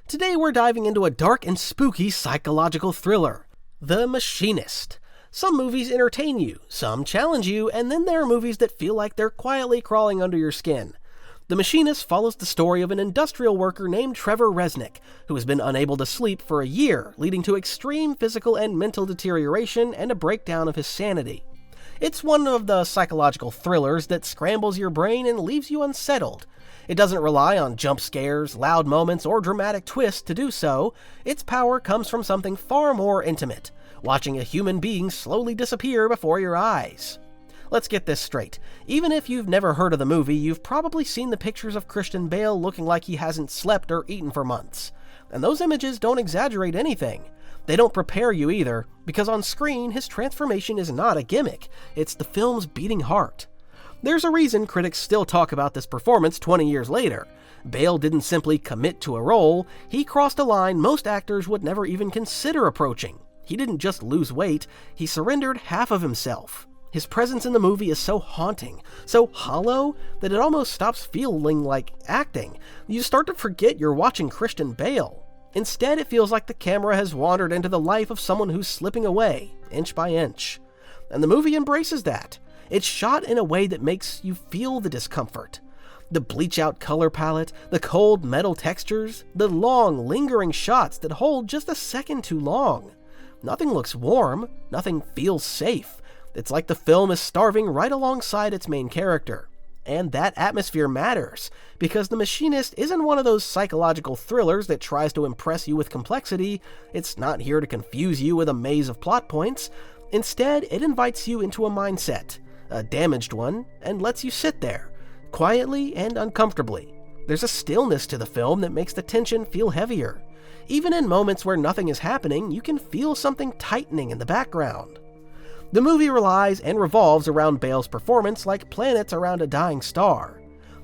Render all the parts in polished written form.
Today we're diving into a dark and spooky psychological thriller, The Machinist. Some movies entertain you, some challenge you, and then there are movies that feel like they're quietly crawling under your skin. The Machinist follows the story of an industrial worker named Trevor Reznik, who has been unable to sleep for a year, leading to extreme physical and mental deterioration and a breakdown of his sanity. It's one of the psychological thrillers that scrambles your brain and leaves you unsettled. It doesn't rely on jump scares, loud moments, or dramatic twists to do so. Its power comes from something far more intimate, watching a human being slowly disappear before your eyes. Let's get this straight. Even if you've never heard of the movie, you've probably seen the pictures of Christian Bale looking like he hasn't slept or eaten for months. And those images don't exaggerate anything. They don't prepare you either, because on screen, his transformation is not a gimmick. It's the film's beating heart. There's a reason critics still talk about this performance 20 years later. Bale didn't simply commit to a role, he crossed a line most actors would never even consider approaching. He didn't just lose weight, he surrendered half of himself. His presence in the movie is so haunting, so hollow, that it almost stops feeling like acting. You start to forget you're watching Christian Bale. Instead, it feels like the camera has wandered into the life of someone who's slipping away, inch by inch. And the movie embraces that. It's shot in a way that makes you feel the discomfort. The bleach-out color palette, the cold metal textures, the long, lingering shots that hold just a second too long. Nothing looks warm, nothing feels safe. It's like the film is starving right alongside its main character. And that atmosphere matters, because The Machinist isn't one of those psychological thrillers that tries to impress you with complexity. It's not here to confuse you with a maze of plot points. Instead, it invites you into a mindset, a damaged one, and lets you sit there, quietly and uncomfortably. There's a stillness to the film that makes the tension feel heavier. Even in moments where nothing is happening, you can feel something tightening in the background. The movie relies and revolves around Bale's performance like planets around a dying star.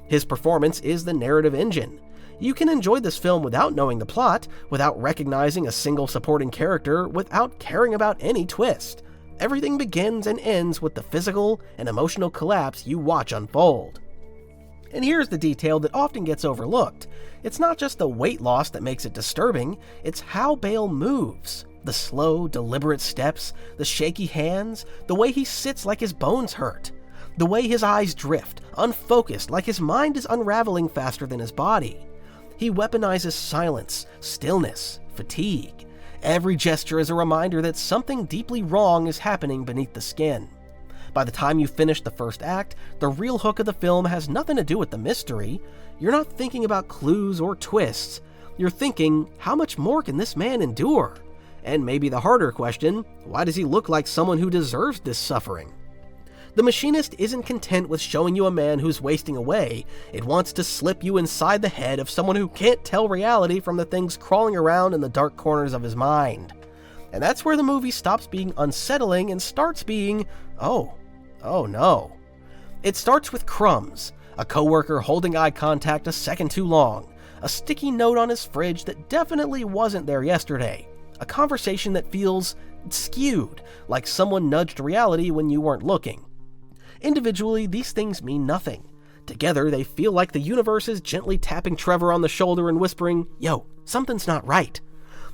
His performance is the narrative engine. You can enjoy this film without knowing the plot, without recognizing a single supporting character, without caring about any twist. Everything begins and ends with the physical and emotional collapse you watch unfold. And here's the detail that often gets overlooked. It's not just the weight loss that makes it disturbing, it's how Bale moves. The slow, deliberate steps, the shaky hands, the way he sits like his bones hurt. The way his eyes drift, unfocused, like his mind is unraveling faster than his body. He weaponizes silence, stillness, fatigue. Every gesture is a reminder that something deeply wrong is happening beneath the skin. By the time you finish the first act, the real hook of the film has nothing to do with the mystery. You're not thinking about clues or twists. You're thinking, how much more can this man endure? And maybe the harder question, why does he look like someone who deserves this suffering? The Machinist isn't content with showing you a man who's wasting away. It wants to slip you inside the head of someone who can't tell reality from the things crawling around in the dark corners of his mind. And that's where the movie stops being unsettling and starts being, oh no. It starts with crumbs, a coworker holding eye contact a second too long, a sticky note on his fridge that definitely wasn't there yesterday, a conversation that feels skewed, like someone nudged reality when you weren't looking. Individually, these things mean nothing. Together, they feel like the universe is gently tapping Trevor on the shoulder and whispering, yo, something's not right.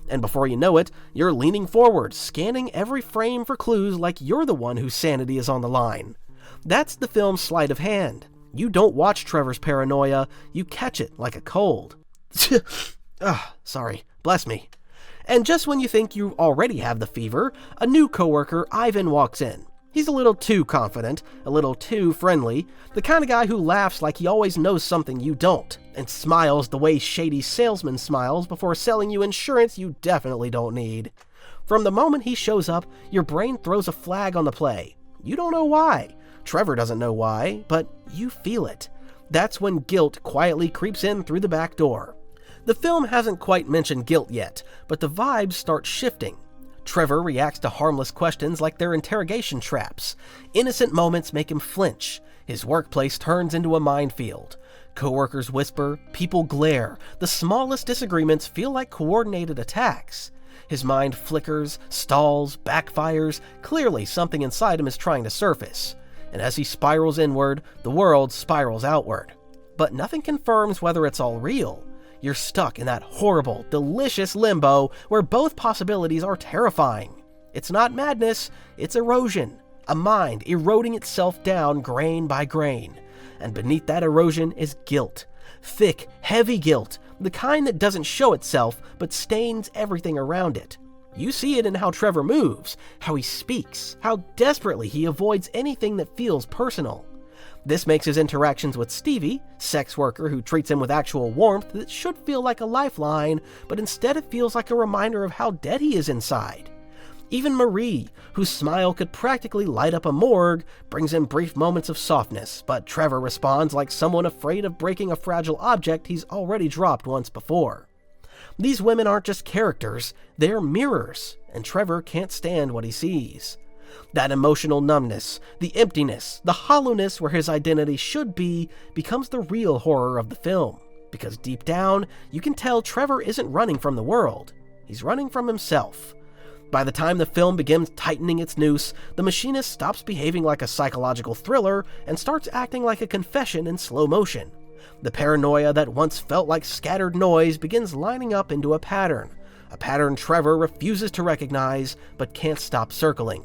And before you know it, you're leaning forward, scanning every frame for clues like you're the one whose sanity is on the line. That's the film's sleight of hand. You don't watch Trevor's paranoia, you catch it like a cold. Sorry, bless me. And just when you think you already have the fever, a new coworker, Ivan, walks in. He's a little too confident, a little too friendly, the kind of guy who laughs like he always knows something you don't, and smiles the way shady salesman smiles before selling you insurance you definitely don't need. From the moment he shows up, your brain throws a flag on the play. You don't know why. Trevor doesn't know why, but you feel it. That's when guilt quietly creeps in through the back door. The film hasn't quite mentioned guilt yet, but the vibes start shifting. Trevor reacts to harmless questions like they're interrogation traps. Innocent moments make him flinch. His workplace turns into a minefield. Coworkers whisper, people glare. The smallest disagreements feel like coordinated attacks. His mind flickers, stalls, backfires. Clearly, something inside him is trying to surface. And as he spirals inward, the world spirals outward. But nothing confirms whether it's all real. You're stuck in that horrible, delicious limbo where both possibilities are terrifying. It's not madness, it's erosion. A mind eroding itself down grain by grain. And beneath that erosion is guilt. Thick, heavy guilt, the kind that doesn't show itself but stains everything around it. You see it in how Trevor moves, how he speaks, how desperately he avoids anything that feels personal. This makes his interactions with Stevie, sex worker who treats him with actual warmth that should feel like a lifeline, but instead it feels like a reminder of how dead he is inside. Even Marie, whose smile could practically light up a morgue, brings him brief moments of softness, but Trevor responds like someone afraid of breaking a fragile object he's already dropped once before. These women aren't just characters, they're mirrors, and Trevor can't stand what he sees. That emotional numbness, the emptiness, the hollowness where his identity should be, becomes the real horror of the film, because deep down, you can tell Trevor isn't running from the world, he's running from himself. By the time the film begins tightening its noose, The Machinist stops behaving like a psychological thriller and starts acting like a confession in slow motion. The paranoia that once felt like scattered noise begins lining up into a pattern Trevor refuses to recognize but can't stop circling.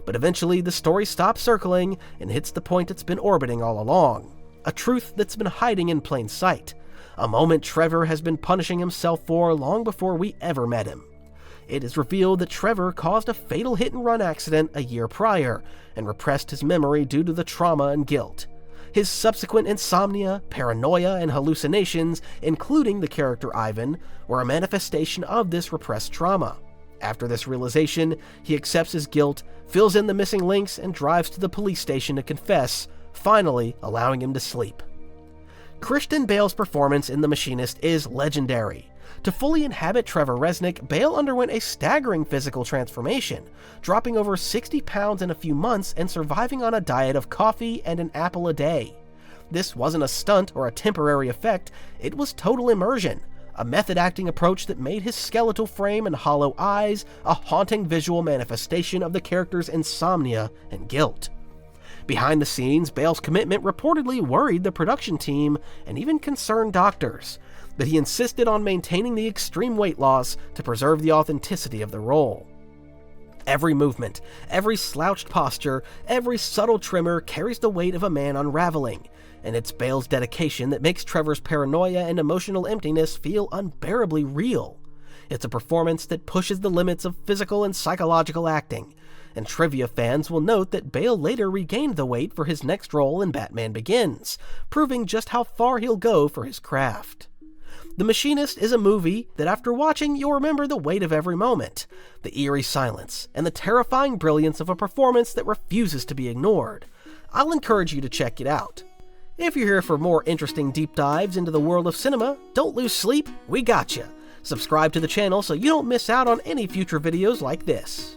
But eventually the story stops circling and hits the point it's been orbiting all along, a truth that's been hiding in plain sight, a moment Trevor has been punishing himself for long before we ever met him. It is revealed that Trevor caused a fatal hit-and-run accident a year prior and repressed his memory due to the trauma and guilt. His subsequent insomnia, paranoia, and hallucinations, including the character Ivan, were a manifestation of this repressed trauma. After this realization, he accepts his guilt, fills in the missing links, and drives to the police station to confess, finally allowing him to sleep. Christian Bale's performance in The Machinist is legendary. To fully inhabit Trevor Reznik, Bale underwent a staggering physical transformation, dropping over 60 pounds in a few months and surviving on a diet of coffee and an apple a day. This wasn't a stunt or a temporary effect, it was total immersion, a method-acting approach that made his skeletal frame and hollow eyes a haunting visual manifestation of the character's insomnia and guilt. Behind the scenes, Bale's commitment reportedly worried the production team and even concerned doctors, but he insisted on maintaining the extreme weight loss to preserve the authenticity of the role. Every movement, every slouched posture, every subtle tremor carries the weight of a man unraveling, and it's Bale's dedication that makes Trevor's paranoia and emotional emptiness feel unbearably real. It's a performance that pushes the limits of physical and psychological acting, and trivia fans will note that Bale later regained the weight for his next role in Batman Begins, proving just how far he'll go for his craft. The Machinist is a movie that after watching you'll remember the weight of every moment, the eerie silence, and the terrifying brilliance of a performance that refuses to be ignored. I'll encourage you to check it out. If you're here for more interesting deep dives into the world of cinema, don't lose sleep, we got you. Subscribe to the channel so you don't miss out on any future videos like this.